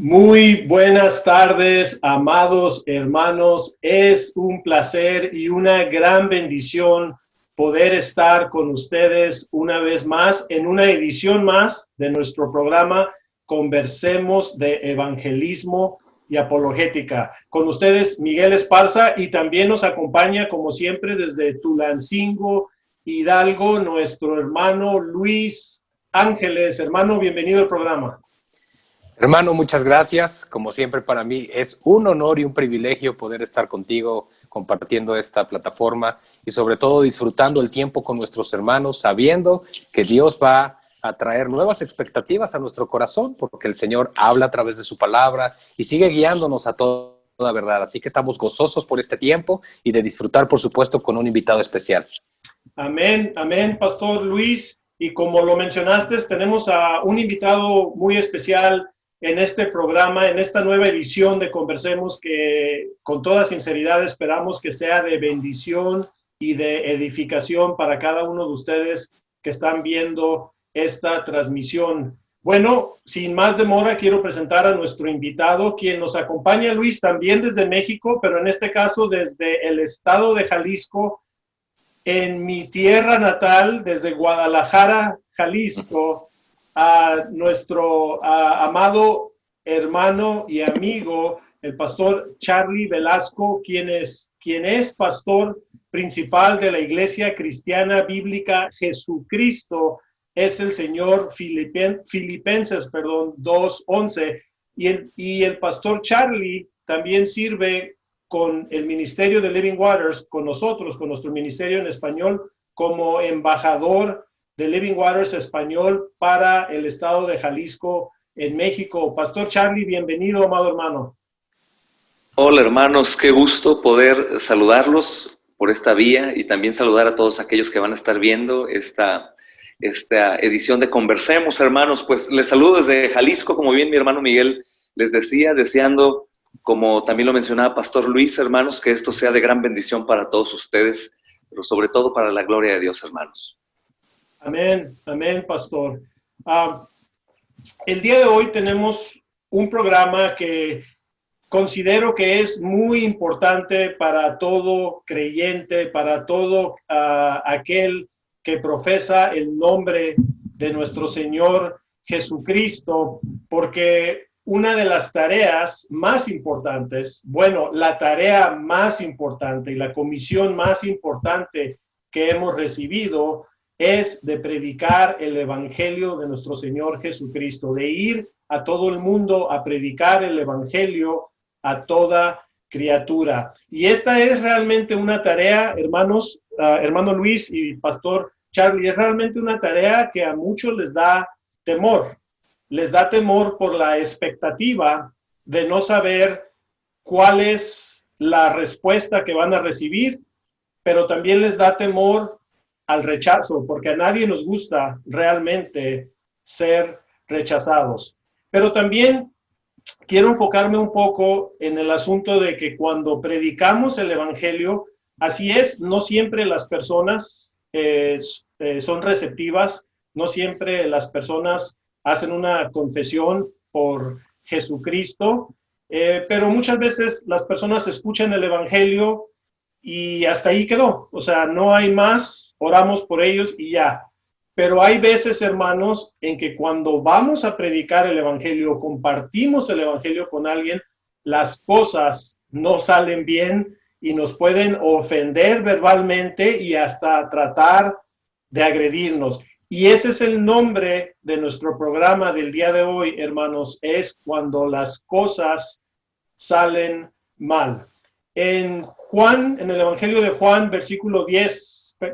Muy buenas tardes, amados hermanos. Es un placer y una gran bendición poder estar con ustedes una vez más en una edición más de nuestro programa Conversemos de Evangelismo y Apologética. Con ustedes Miguel Esparza, y también nos acompaña como siempre desde Tulancingo, Hidalgo, nuestro hermano Luis Ángeles. Hermano, bienvenido al programa. Hermano, muchas gracias. Como siempre, para mí es un honor y un privilegio poder estar contigo compartiendo esta plataforma y sobre todo disfrutando el tiempo con nuestros hermanos, sabiendo que Dios va a traer nuevas expectativas a nuestro corazón, porque el Señor habla a través de su palabra y sigue guiándonos a toda verdad. Así que estamos gozosos por este tiempo y de disfrutar, por supuesto, con un invitado especial. Amén, amén, Pastor Luis. Y como lo mencionaste, tenemos a un invitado muy especial en este programa, en esta nueva edición de Conversemos, que con toda sinceridad esperamos que sea de bendición y de edificación para cada uno de ustedes que están viendo esta transmisión. Bueno, sin más demora, quiero presentar a nuestro invitado, quien nos acompaña, Luis, también desde México, pero en este caso desde el estado de Jalisco, en mi tierra natal, desde Guadalajara, Jalisco, a nuestro amado hermano y amigo, el pastor Charlie Velasco, quien es pastor principal de la Iglesia Cristiana Bíblica Jesucristo, es el Señor Filipenses 2:11, y el pastor Charlie también sirve con el ministerio de Living Waters, con nosotros, con nuestro ministerio en español, como embajador de Living Waters Español para el estado de Jalisco en México. Pastor Charlie, bienvenido, amado hermano. Hola hermanos, qué gusto poder saludarlos por esta vía y también saludar a todos aquellos que van a estar viendo esta edición de Conversemos, hermanos. Pues les saludo desde Jalisco, como bien mi hermano Miguel les decía, deseando, como también lo mencionaba Pastor Luis, hermanos, que esto sea de gran bendición para todos ustedes, pero sobre todo para la gloria de Dios, hermanos. Amén, amén, pastor. El día de hoy tenemos un programa que considero que es muy importante para todo creyente, para todo aquel que profesa el nombre de nuestro Señor Jesucristo, porque una de las tareas más importantes, bueno, la tarea más importante y la comisión más importante que hemos recibido es de predicar el evangelio de nuestro Señor Jesucristo, de ir a todo el mundo a predicar el evangelio a toda criatura. Y esta es realmente una tarea, hermanos, hermano Luis y pastor Charlie, es realmente una tarea que a muchos les da temor. Les da temor por la expectativa de no saber cuál es la respuesta que van a recibir, pero también les da temor al rechazo, porque a nadie nos gusta realmente ser rechazados. Pero también quiero enfocarme un poco en el asunto de que cuando predicamos el evangelio, así es, no siempre las personas son receptivas, no siempre las personas hacen una confesión por Jesucristo, pero muchas veces las personas escuchan el evangelio y hasta ahí quedó. O sea, no hay más, oramos por ellos y ya. Pero hay veces, hermanos, en que cuando vamos a predicar el evangelio, compartimos el evangelio con alguien, las cosas no salen bien y nos pueden ofender verbalmente y hasta tratar de agredirnos. Y ese es el nombre de nuestro programa del día de hoy, hermanos, es cuando las cosas salen mal. En el Evangelio de Juan,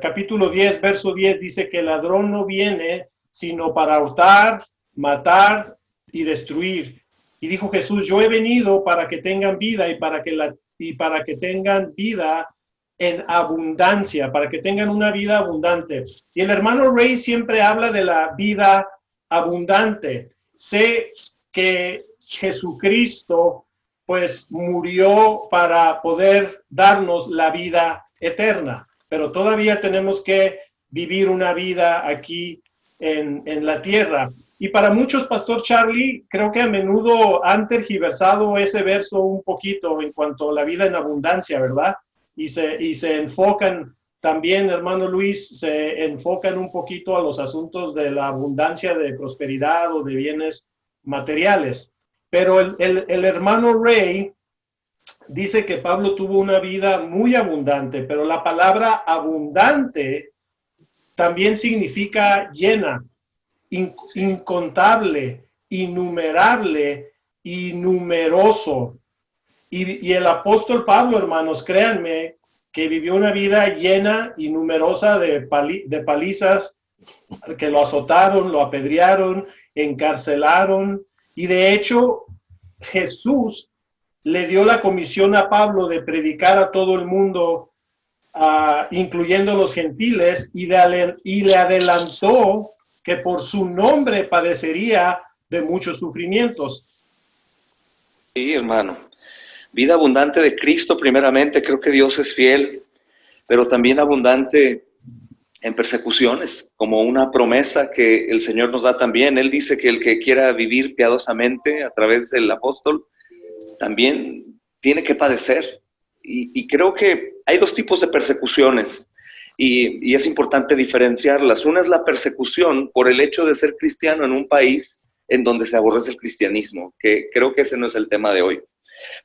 capítulo 10, verso 10, dice que el ladrón no viene sino para hurtar, matar y destruir. Y dijo Jesús, yo he venido para que tengan vida y para que tengan vida en abundancia, para que tengan una vida abundante. Y el hermano Ray siempre habla de la vida abundante. Sé que Jesucristo pues murió para poder darnos la vida eterna, pero todavía tenemos que vivir una vida aquí en la tierra. Y para muchos, Pastor Charlie, creo que a menudo han tergiversado ese verso un poquito en cuanto a la vida en abundancia, ¿verdad? Y se enfocan también, hermano Luis, se enfocan un poquito a los asuntos de la abundancia de prosperidad o de bienes materiales. Pero el hermano Ray dice que Pablo tuvo una vida muy abundante, pero la palabra abundante también significa llena, incontable, innumerable y numeroso. Y el apóstol Pablo, hermanos, créanme, que vivió una vida llena y numerosa de palizas, que lo azotaron, lo apedrearon, encarcelaron. Y de hecho, Jesús le dio la comisión a Pablo de predicar a todo el mundo, incluyendo los gentiles, y le adelantó que por su nombre padecería de muchos sufrimientos. Sí, hermano. Vida abundante de Cristo primeramente, creo que Dios es fiel, pero también abundante en persecuciones, como una promesa que el Señor nos da también. Él dice que el que quiera vivir piadosamente a través del apóstol, también tiene que padecer. Y creo que hay dos tipos de persecuciones y es importante diferenciarlas. Una es la persecución por el hecho de ser cristiano en un país en donde se aborrece el cristianismo, que creo que ese no es el tema de hoy.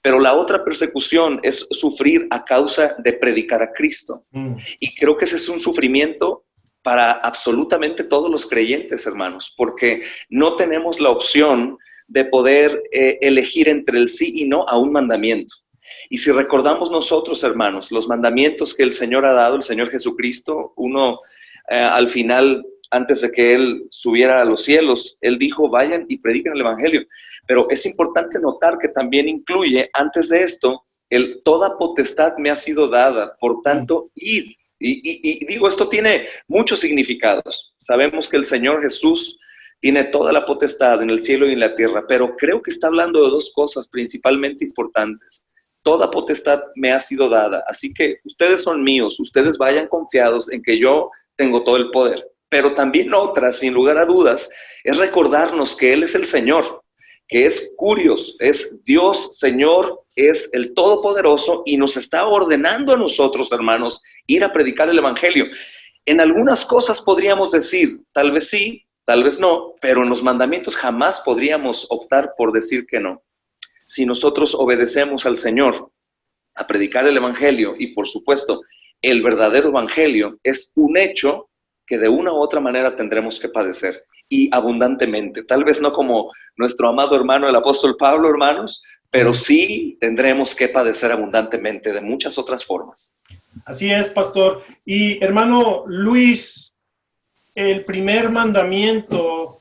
Pero la otra persecución es sufrir a causa de predicar a Cristo. Y creo que ese es un sufrimiento para absolutamente todos los creyentes, hermanos, porque no tenemos la opción de poder elegir entre el sí y no a un mandamiento. Y si recordamos nosotros, hermanos, los mandamientos que el Señor ha dado, el Señor Jesucristo, uno al final, antes de que Él subiera a los cielos, Él dijo, vayan y prediquen el Evangelio. Pero es importante notar que también incluye, antes de esto, toda potestad me ha sido dada, por tanto, id. Y digo, esto tiene muchos significados. Sabemos que el Señor Jesús tiene toda la potestad en el cielo y en la tierra, pero creo que está hablando de dos cosas principalmente importantes. Toda potestad me ha sido dada, así que ustedes son míos, ustedes vayan confiados en que yo tengo todo el poder. Pero también otra, sin lugar a dudas, es recordarnos que Él es el Señor, que es Curios, es Dios, Señor, es el Todopoderoso y nos está ordenando a nosotros, hermanos, ir a predicar el Evangelio. En algunas cosas podríamos decir, tal vez sí, tal vez no, pero en los mandamientos jamás podríamos optar por decir que no. Si nosotros obedecemos al Señor a predicar el Evangelio y, por supuesto, el verdadero Evangelio es un hecho que de una u otra manera tendremos que padecer y abundantemente. Tal vez no como nuestro amado hermano el apóstol Pablo, hermanos, pero sí tendremos que padecer abundantemente de muchas otras formas. Así es, pastor. Y hermano Luis, el primer mandamiento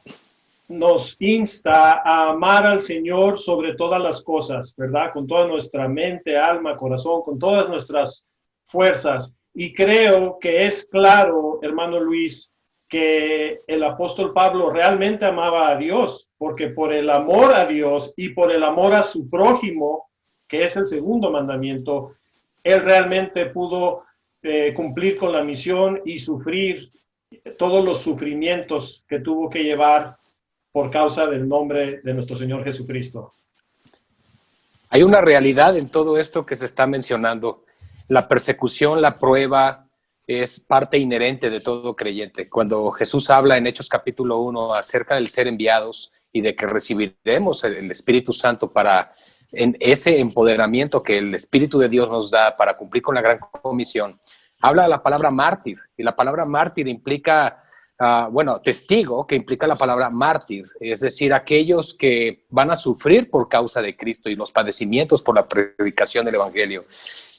nos insta a amar al Señor sobre todas las cosas, ¿verdad? Con toda nuestra mente, alma, corazón, con todas nuestras fuerzas. Y creo que es claro, hermano Luis, que el apóstol Pablo realmente amaba a Dios, porque por el amor a Dios y por el amor a su prójimo, que es el segundo mandamiento, él realmente pudo cumplir con la misión y sufrir todos los sufrimientos que tuvo que llevar por causa del nombre de nuestro Señor Jesucristo. Hay una realidad en todo esto que se está mencionando. La persecución, la prueba, es parte inherente de todo creyente. Cuando Jesús habla en Hechos capítulo 1 acerca del ser enviados y de que recibiremos el Espíritu Santo para en ese empoderamiento que el Espíritu de Dios nos da para cumplir con la gran comisión, habla de la palabra mártir, y la palabra mártir implica, testigo, que implica la palabra mártir, es decir, aquellos que van a sufrir por causa de Cristo y los padecimientos por la predicación del Evangelio.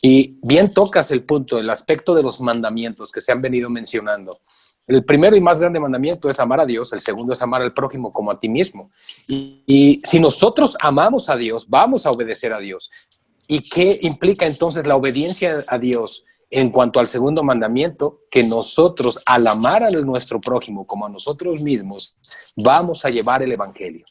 Y bien tocas el punto, el aspecto de los mandamientos que se han venido mencionando. El primero y más grande mandamiento es amar a Dios, el segundo es amar al prójimo como a ti mismo. Y si nosotros amamos a Dios, vamos a obedecer a Dios. ¿Y qué implica entonces la obediencia a Dios en cuanto al segundo mandamiento? Que nosotros, al amar a nuestro prójimo como a nosotros mismos, vamos a llevar el Evangelio.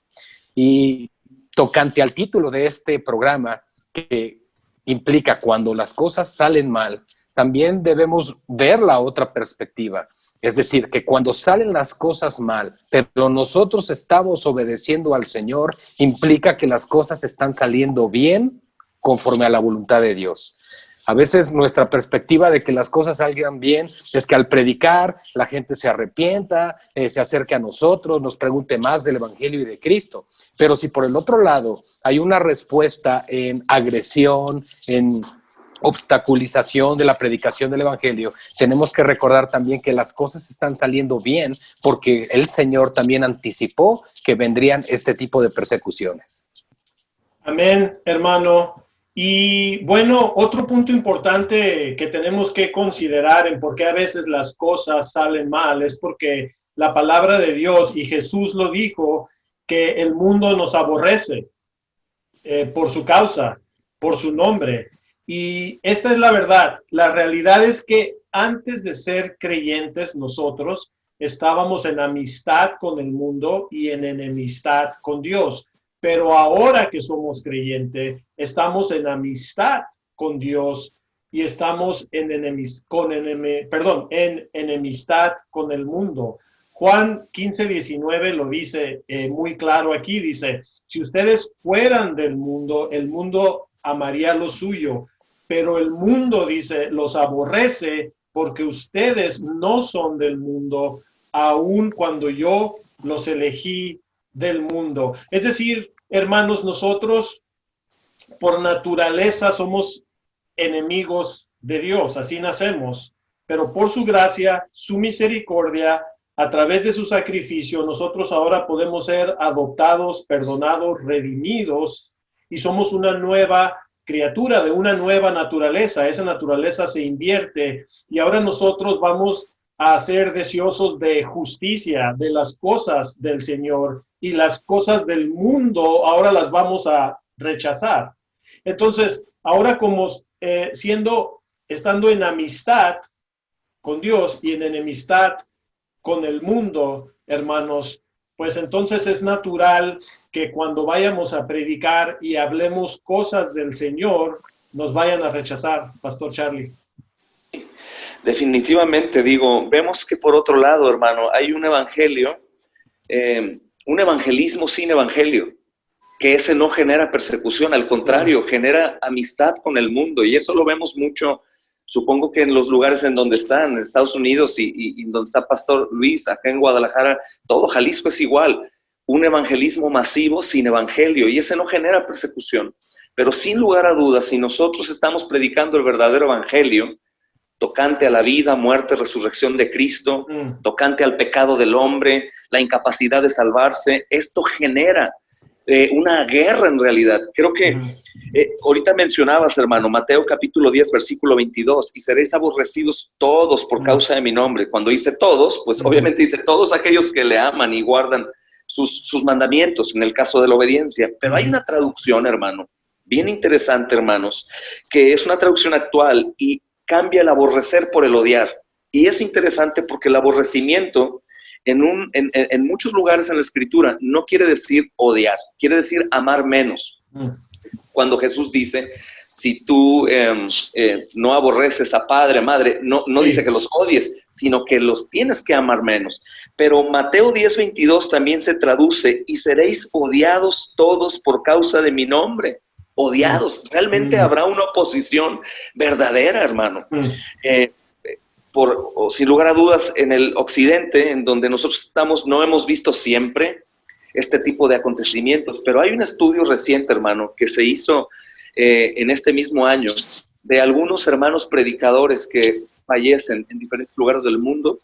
Y tocante al título de este programa, que implica cuando las cosas salen mal, también debemos ver la otra perspectiva, Es decir, que cuando salen las cosas mal, pero nosotros estamos obedeciendo al Señor, implica que las cosas están saliendo bien conforme a la voluntad de Dios. A veces nuestra perspectiva de que las cosas salgan bien es que al predicar la gente se arrepienta, se acerque a nosotros, nos pregunte más del Evangelio y de Cristo. Pero si por el otro lado hay una respuesta en agresión, en obstaculización de la predicación del Evangelio, tenemos que recordar también que las cosas están saliendo bien porque el Señor también anticipó que vendrían este tipo de persecuciones. Amén, hermano. Y bueno, otro punto importante que tenemos que considerar en por qué a veces las cosas salen mal es porque la palabra de Dios, y Jesús lo dijo, que el mundo nos aborrece por su causa, por su nombre. Y esta es la verdad. La realidad es que antes de ser creyentes nosotros estábamos en amistad con el mundo y en enemistad con Dios. Pero ahora que somos creyentes, estamos en amistad con Dios y estamos en enemistad con el mundo. Juan 15:19 lo dice muy claro aquí, dice, si ustedes fueran del mundo, el mundo amaría lo suyo, pero el mundo, dice, los aborrece porque ustedes no son del mundo, aun cuando yo los elegí del mundo. Es decir, hermanos, nosotros por naturaleza somos enemigos de Dios, así nacemos, pero por su gracia, su misericordia, a través de su sacrificio, nosotros ahora podemos ser adoptados, perdonados, redimidos, y somos una nueva criatura de una nueva naturaleza. Esa naturaleza se invierte y ahora nosotros vamos a ser deseosos de justicia, de las cosas del Señor, y las cosas del mundo ahora las vamos a rechazar. Entonces, ahora como estando en amistad con Dios y en enemistad con el mundo, hermanos, pues entonces es natural que cuando vayamos a predicar y hablemos cosas del Señor, nos vayan a rechazar, Pastor Charlie. Definitivamente, digo, vemos que por otro lado, hermano, hay un evangelio, un evangelismo sin evangelio, que ese no genera persecución, al contrario, genera amistad con el mundo, y eso lo vemos mucho, supongo que en los lugares en donde están, en Estados Unidos y donde está Pastor Luis, acá en Guadalajara, todo Jalisco es igual, un evangelismo masivo sin evangelio, y ese no genera persecución. Pero sin lugar a dudas, si nosotros estamos predicando el verdadero evangelio, tocante a la vida, muerte, resurrección de Cristo, tocante al pecado del hombre, la incapacidad de salvarse, esto genera una guerra en realidad. Creo que ahorita mencionabas, hermano, Mateo capítulo 10, versículo 22, y seréis aborrecidos todos por causa de mi nombre. Cuando dice todos, pues obviamente dice todos aquellos que le aman y guardan sus mandamientos, en el caso de la obediencia. Pero hay una traducción, hermano, bien interesante, hermanos, que es una traducción actual y cambia el aborrecer por el odiar. Y es interesante porque el aborrecimiento en muchos lugares en la Escritura no quiere decir odiar, quiere decir amar menos. Cuando Jesús dice, si tú no aborreces a padre, madre, no dice que los odies, sino que los tienes que amar menos. Pero Mateo 10:22 también se traduce, y seréis odiados todos por causa de mi nombre. Odiados, realmente habrá una oposición verdadera, hermano. Sin lugar a dudas, en el occidente, en donde nosotros estamos, no hemos visto siempre este tipo de acontecimientos, pero hay un estudio reciente, hermano, que se hizo en este mismo año, de algunos hermanos predicadores que fallecen en diferentes lugares del mundo,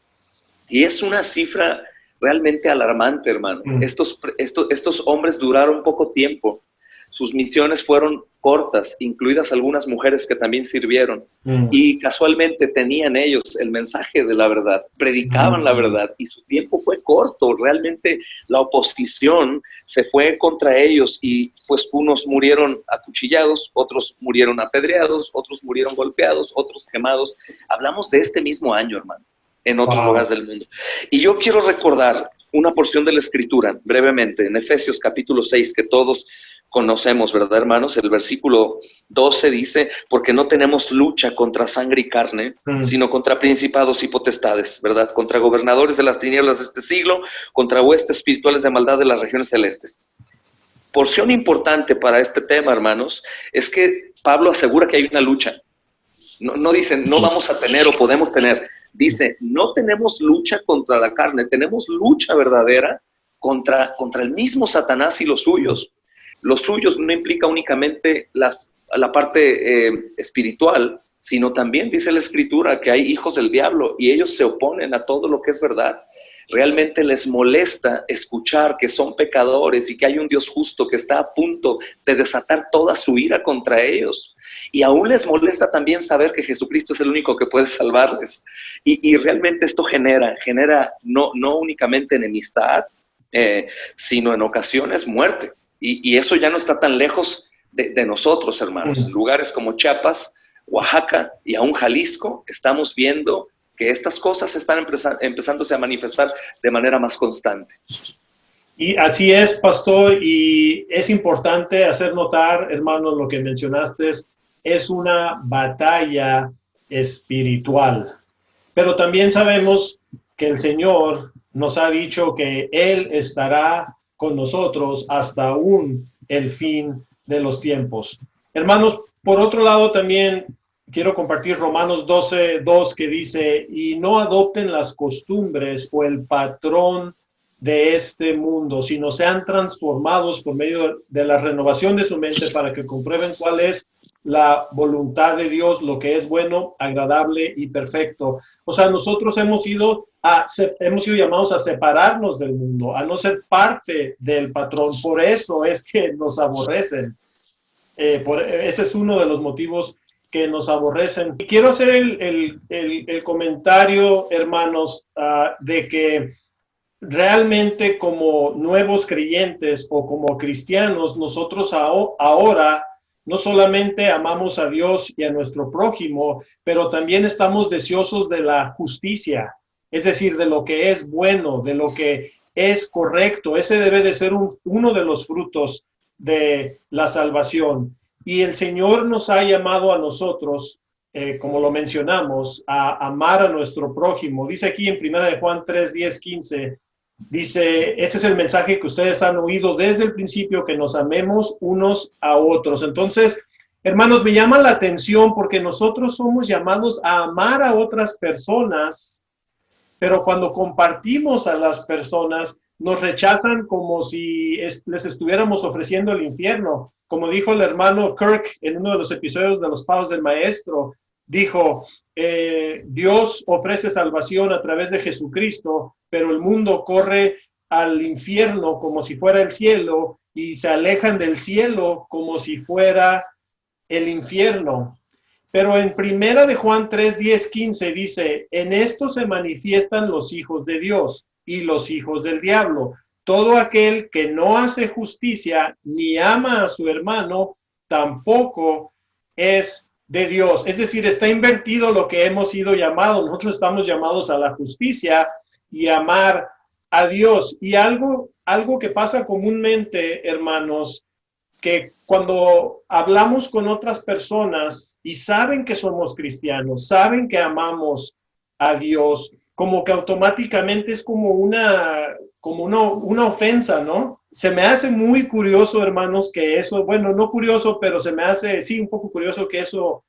y es una cifra realmente alarmante, hermano. Estos hombres duraron poco tiempo. Sus misiones fueron cortas, incluidas algunas mujeres que también sirvieron. Y casualmente tenían ellos el mensaje de la verdad, predicaban la verdad, y su tiempo fue corto. Realmente la oposición se fue contra ellos, y pues unos murieron acuchillados, otros murieron apedreados, otros murieron golpeados, otros quemados. Hablamos de este mismo año, hermano, en otros lugares del mundo. Y yo quiero recordar una porción de la Escritura, brevemente, en Efesios capítulo 6, que todos conocemos, ¿verdad, hermanos? El versículo 12 dice, porque no tenemos lucha contra sangre y carne, sino contra principados y potestades, ¿verdad? Contra gobernadores de las tinieblas de este siglo, contra huestes espirituales de maldad de las regiones celestes. Porción importante para este tema, hermanos, es que Pablo asegura que hay una lucha. No dicen, no vamos a tener o podemos tener. Dice, no tenemos lucha contra la carne, tenemos lucha verdadera contra el mismo Satanás y los suyos. Los suyos no implica únicamente la parte espiritual, sino también dice la Escritura que hay hijos del diablo y ellos se oponen a todo lo que es verdad. Realmente les molesta escuchar que son pecadores y que hay un Dios justo que está a punto de desatar toda su ira contra ellos. Y aún les molesta también saber que Jesucristo es el único que puede salvarles. Y realmente esto genera no únicamente enemistad, sino en ocasiones muerte. Y eso ya no está tan lejos de nosotros, hermanos. En lugares como Chiapas, Oaxaca y aún Jalisco, estamos viendo que estas cosas están empezándose a manifestar de manera más constante. Y así es, pastor, y es importante hacer notar, hermanos, lo que mencionaste, es una batalla espiritual. Pero también sabemos que el Señor nos ha dicho que Él estará con nosotros hasta aún el fin de los tiempos. Hermanos, por otro lado también quiero compartir Romanos 12:2 que dice, y no adopten las costumbres o el patrón de este mundo, sino sean transformados por medio de la renovación de su mente para que comprueben cuál es la voluntad de Dios, lo que es bueno, agradable y perfecto. O sea, nosotros hemos sido llamados a separarnos del mundo, a no ser parte del patrón. Por eso es que nos aborrecen. Ese es uno de los motivos que nos aborrecen. Y quiero hacer el comentario, hermanos, de que realmente como nuevos creyentes o como cristianos, nosotros ahora no solamente amamos a Dios y a nuestro prójimo, pero también estamos deseosos de la justicia, es decir, de lo que es bueno, de lo que es correcto. Ese debe de ser uno de los frutos de la salvación. Y el Señor nos ha llamado a nosotros, como lo mencionamos, a amar a nuestro prójimo. Dice aquí en 1 Juan 3, 10, 15, dice, este es el mensaje que ustedes han oído desde el principio, que nos amemos unos a otros. Entonces, hermanos, me llama la atención porque nosotros somos llamados a amar a otras personas, pero cuando compartimos a las personas, nos rechazan como si les estuviéramos ofreciendo el infierno. Como dijo el hermano Kirk en uno de los episodios de Los Pagos del Maestro, dijo, Dios ofrece salvación a través de Jesucristo, pero el mundo corre al infierno como si fuera el cielo y se alejan del cielo como si fuera el infierno. Pero en 1 Juan 3, 10, 15 dice, en esto se manifiestan los hijos de Dios y los hijos del diablo. Todo aquel que no hace justicia ni ama a su hermano, tampoco es de Dios. Es decir, está invertido lo que hemos sido llamados. Nosotros estamos llamados a la justicia y amar a Dios. Y algo que pasa comúnmente, hermanos, que cuando hablamos con otras personas y saben que somos cristianos, saben que amamos a Dios, como que automáticamente es como una ofensa, ¿no? Se me hace muy curioso, hermanos, que eso, bueno, no curioso, pero se me hace, sí, un poco curioso que eso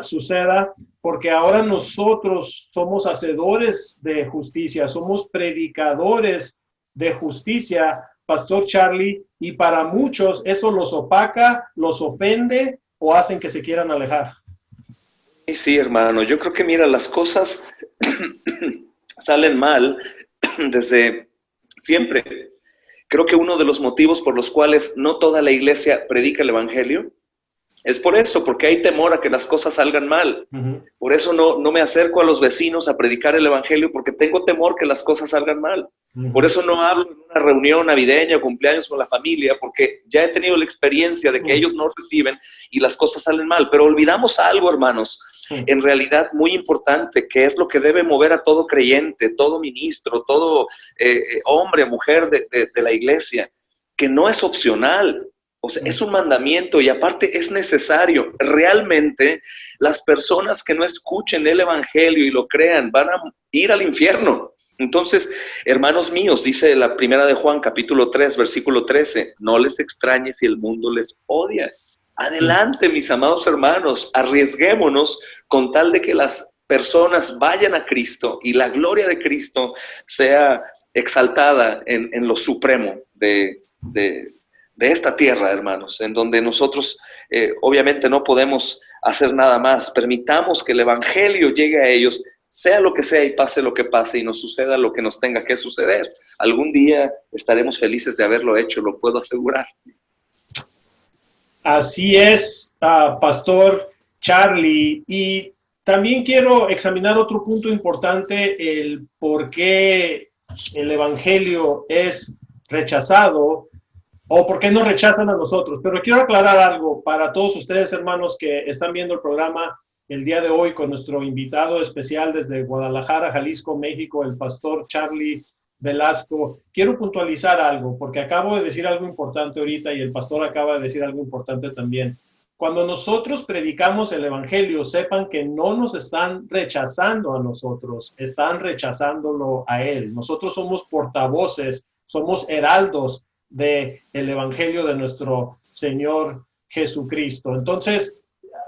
suceda, porque ahora nosotros somos hacedores de justicia, somos predicadores de justicia, Pastor Charlie, y para muchos eso los opaca, los ofende o hacen que se quieran alejar. Sí, hermano, yo creo que mira, las cosas salen mal desde siempre. Creo que uno de los motivos por los cuales no toda la iglesia predica el evangelio es por eso, porque hay temor a que las cosas salgan mal. Por eso no me acerco a los vecinos a predicar el evangelio, porque tengo temor que las cosas salgan mal. Por eso no hablo en una reunión navideña o cumpleaños con la familia, porque ya he tenido la experiencia de que ellos no reciben y las cosas salen mal. Pero olvidamos algo, hermanos, en realidad muy importante, que es lo que debe mover a todo creyente, todo ministro, todo hombre, mujer de la iglesia, que no es opcional. O sea, es un mandamiento y aparte es necesario. Realmente las personas que no escuchen el evangelio y lo crean van a ir al infierno. Entonces, hermanos míos, dice la primera de Juan, capítulo 3, versículo 13, no les extrañe si el mundo les odia. Adelante, mis amados hermanos, arriesguémonos con tal de que las personas vayan a Cristo y la gloria de Cristo sea exaltada en lo supremo de esta tierra, hermanos, en donde nosotros obviamente no podemos hacer nada más. Permitamos que el evangelio llegue a ellos, sea lo que sea y pase lo que pase y nos suceda lo que nos tenga que suceder. Algún día estaremos felices de haberlo hecho, lo puedo asegurar. Así es, Pastor Charlie. Y también quiero examinar otro punto importante, el por qué el evangelio es rechazado o por qué nos rechazan a nosotros. Pero quiero aclarar algo para todos ustedes, hermanos, que están viendo el programa el día de hoy con nuestro invitado especial desde Guadalajara, Jalisco, México, el pastor Charlie Velasco. Quiero puntualizar algo, porque acabo de decir algo importante ahorita y el pastor acaba de decir algo importante también. Cuando nosotros predicamos el evangelio, sepan que no nos están rechazando a nosotros, están rechazándolo a él. Nosotros somos portavoces, somos heraldos del evangelio de nuestro Señor Jesucristo. Entonces,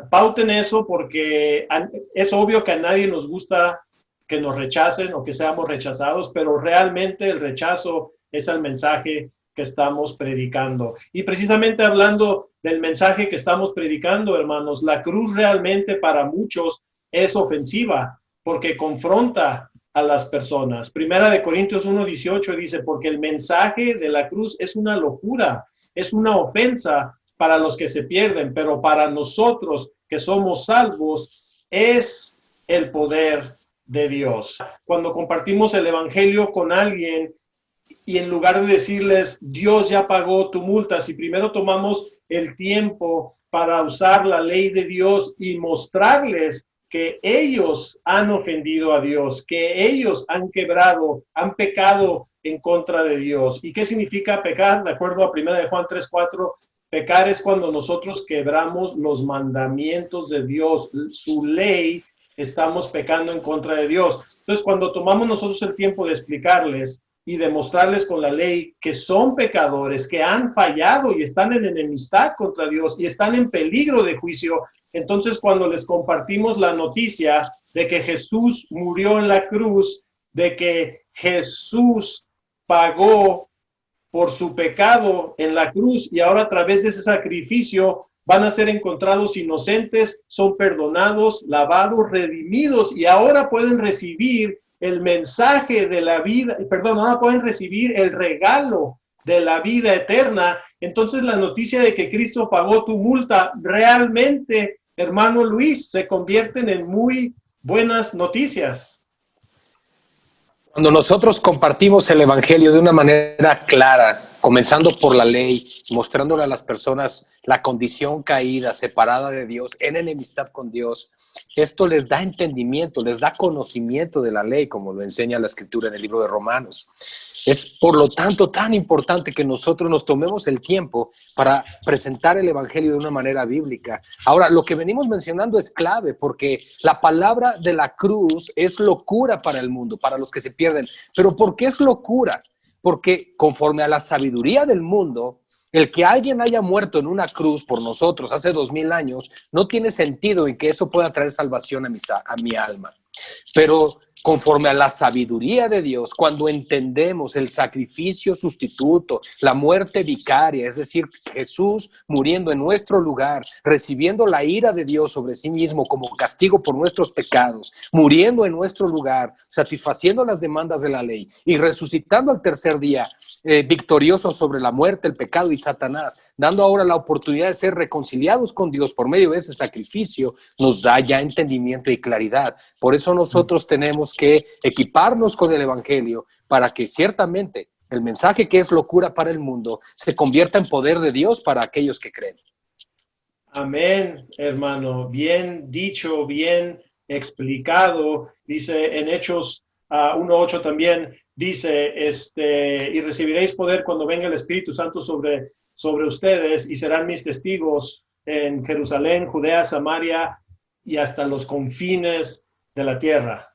pauten eso porque es obvio que a nadie nos gusta que nos rechacen o que seamos rechazados, pero realmente el rechazo es el mensaje que estamos predicando. Y precisamente hablando del mensaje que estamos predicando, hermanos, la cruz realmente para muchos es ofensiva porque confronta a las personas. Primera de Corintios 1:18 dice, porque el mensaje de la cruz es una locura, es una ofensa para los que se pierden, pero para nosotros que somos salvos es el poder de Dios. Cuando compartimos el evangelio con alguien y en lugar de decirles, Dios ya pagó tu multa, si primero tomamos el tiempo para usar la ley de Dios y mostrarles que ellos han ofendido a Dios, que ellos han quebrado, han pecado en contra de Dios. ¿Y qué significa pecar? De acuerdo a 1 de Juan 3:4, pecar es cuando nosotros quebramos los mandamientos de Dios, su ley, estamos pecando en contra de Dios. Entonces, cuando tomamos nosotros el tiempo de explicarles y demostrarles con la ley que son pecadores, que han fallado y están en enemistad contra Dios y están en peligro de juicio, entonces cuando les compartimos la noticia de que Jesús murió en la cruz, de que Jesús pagó por su pecado en la cruz y ahora a través de ese sacrificio van a ser encontrados inocentes, son perdonados, lavados, redimidos y ahora pueden recibir el mensaje de la vida, perdón, ahora pueden recibir el regalo de la vida eterna. Entonces la noticia de que Cristo pagó tu multa realmente, hermano Luis, se convierten en muy buenas noticias. Cuando nosotros compartimos el evangelio de una manera clara, comenzando por la ley, mostrándole a las personas la condición caída, separada de Dios, en enemistad con Dios, esto les da entendimiento, les da conocimiento de la ley, como lo enseña la Escritura en el libro de Romanos. Es por lo tanto tan importante que nosotros nos tomemos el tiempo para presentar el evangelio de una manera bíblica. Ahora, lo que venimos mencionando es clave porque la palabra de la cruz es locura para el mundo, para los que se pierden. ¿Pero por qué es locura? Porque conforme a la sabiduría del mundo, el que alguien haya muerto en una cruz por nosotros hace 2000 años no tiene sentido en que eso pueda traer salvación a mi alma. Pero conforme a la sabiduría de Dios, cuando entendemos el sacrificio sustituto, la muerte vicaria, es decir, Jesús muriendo en nuestro lugar, recibiendo la ira de Dios sobre sí mismo como castigo por nuestros pecados, muriendo en nuestro lugar, satisfaciendo las demandas de la ley y resucitando al tercer día, victorioso sobre la muerte, el pecado y Satanás, dando ahora la oportunidad de ser reconciliados con Dios por medio de ese sacrificio, nos da ya entendimiento y claridad. Por eso nosotros tenemos que equiparnos con el evangelio para que ciertamente el mensaje que es locura para el mundo se convierta en poder de Dios para aquellos que creen. Amén, hermano. Bien dicho, bien explicado. Dice en Hechos 1:8 también, dice, y recibiréis poder cuando venga el Espíritu Santo sobre sobre ustedes y serán mis testigos en Jerusalén, Judea, Samaria y hasta los confines de la tierra.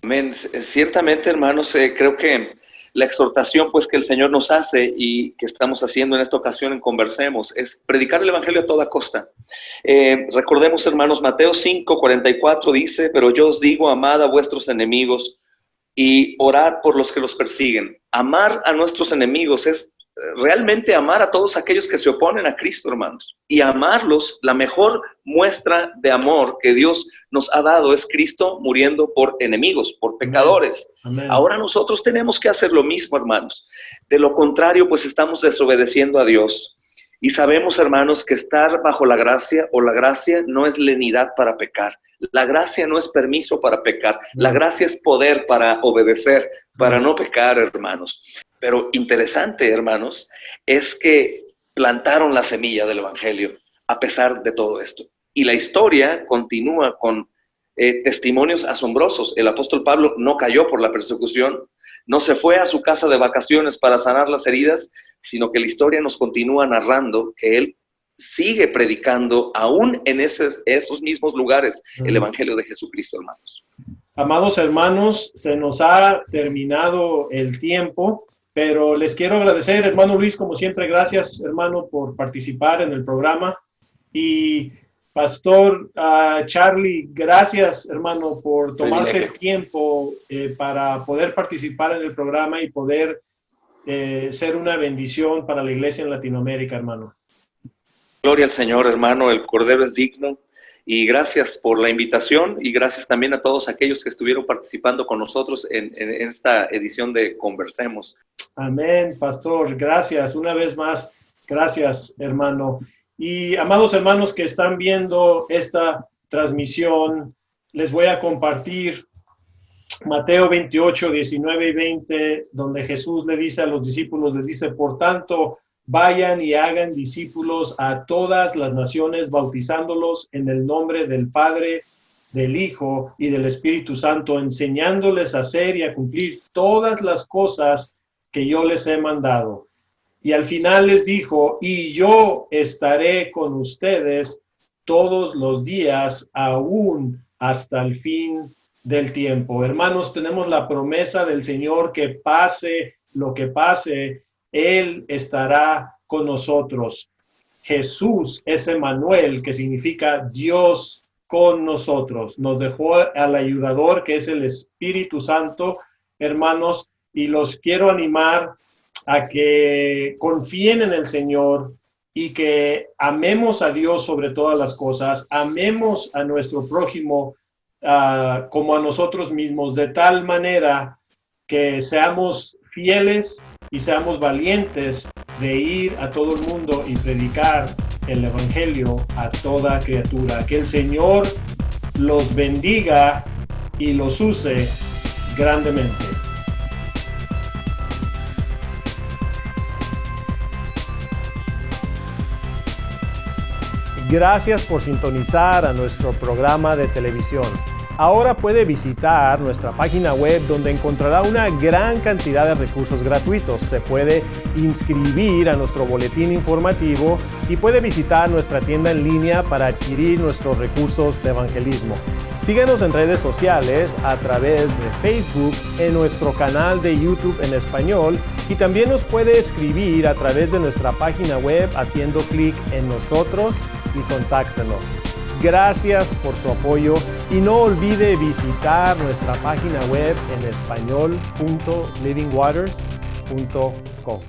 Amén. Ciertamente, hermanos, creo que la exhortación pues que el Señor nos hace y que estamos haciendo en esta ocasión en Conversemos es predicar el Evangelio a toda costa. Recordemos, hermanos, Mateo 5:44 dice: pero yo os digo, amad a vuestros enemigos y orad por los que los persiguen. Amar a nuestros enemigos es realmente amar a todos aquellos que se oponen a Cristo, hermanos. Y amarlos, la mejor muestra de amor que Dios nos ha dado es Cristo muriendo por enemigos, por pecadores. Amén. Ahora nosotros tenemos que hacer lo mismo, hermanos. De lo contrario, pues estamos desobedeciendo a Dios. Y sabemos, hermanos, que estar bajo la gracia o la gracia no es lenidad para pecar. La gracia no es permiso para pecar. La gracia es poder para obedecer, para no pecar, hermanos. Pero interesante, hermanos, es que plantaron la semilla del Evangelio a pesar de todo esto. Y la historia continúa con testimonios asombrosos. El apóstol Pablo no cayó por la persecución, no se fue a su casa de vacaciones para sanar las heridas, sino que la historia nos continúa narrando que él sigue predicando aún en esos mismos lugares el Evangelio de Jesucristo, hermanos. Amados hermanos, se nos ha terminado el tiempo, pero les quiero agradecer, hermano Luis, como siempre, gracias, hermano, por participar en el programa. Y Pastor Charlie, gracias, hermano, por tomarte el tiempo para poder participar en el programa y poder ser una bendición para la iglesia en Latinoamérica, hermano. Gloria al Señor, hermano, el Cordero es digno. Y gracias por la invitación y gracias también a todos aquellos que estuvieron participando con nosotros en esta edición de Conversemos. Amén, pastor. Gracias. Una vez más, gracias, hermano. Y amados hermanos que están viendo esta transmisión, les voy a compartir Mateo 28, 19 y 20, donde Jesús le dice a los discípulos, les dice: por tanto, vayan y hagan discípulos a todas las naciones, bautizándolos en el nombre del Padre, del Hijo y del Espíritu Santo, enseñándoles a hacer y a cumplir todas las cosas que yo les he mandado. Y al final les dijo: y yo estaré con ustedes todos los días, aún hasta el fin del tiempo. Hermanos, tenemos la promesa del Señor que pase lo que pase, Él estará con nosotros. Jesús es Emmanuel, que significa Dios con nosotros. Nos dejó al ayudador, que es el Espíritu Santo, hermanos, y los quiero animar a que confíen en el Señor y que amemos a Dios sobre todas las cosas, amemos a nuestro prójimo como a nosotros mismos, de tal manera que seamos fieles y seamos valientes de ir a todo el mundo y predicar el Evangelio a toda criatura. Que el Señor los bendiga y los use grandemente. Gracias por sintonizar a nuestro programa de televisión. Ahora puede visitar nuestra página web, donde encontrará una gran cantidad de recursos gratuitos. Se puede inscribir a nuestro boletín informativo y puede visitar nuestra tienda en línea para adquirir nuestros recursos de evangelismo. Síguenos en redes sociales a través de Facebook, en nuestro canal de YouTube en español, y también nos puede escribir a través de nuestra página web haciendo clic en nosotros y contáctenos. Gracias por su apoyo y no olvide visitar nuestra página web en español.livingwaters.com.